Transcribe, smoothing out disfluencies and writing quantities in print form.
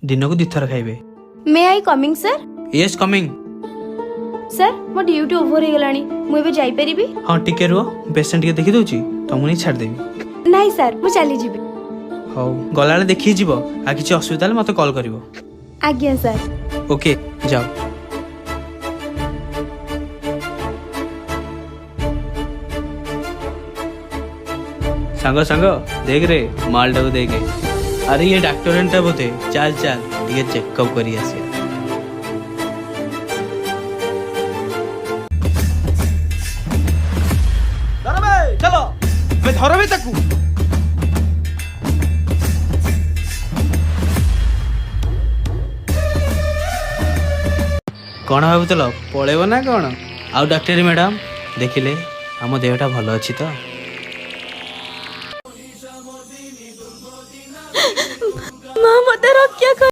दिन को 2 थर खाइबे। May I coming sir? Yes coming. Sir मो ड्यूटी ओवर हो गलानी मु एबे जाई परिबी? हां टिके रुह, पेशेंट के देखि दोची तुमु नहीं छाड़ देबी। नहीं सर मु चली जीबी। हौ गलाले देखि जीवो आ किछि असुविधा ले मते कॉल करिवो। आज्ञा सर। ओके जाओ। सांगो सांगो देख रे माल डाउ देखे। अरे ये डॉक्टर बोते चल चल ये चेकअप करी आसिया। चलो मैं धरबी ताकू। कौन भावुल पलैब ना कौन? आउ डॉक्टर मैडम देखिले आम देहटा भल अच्छी तो?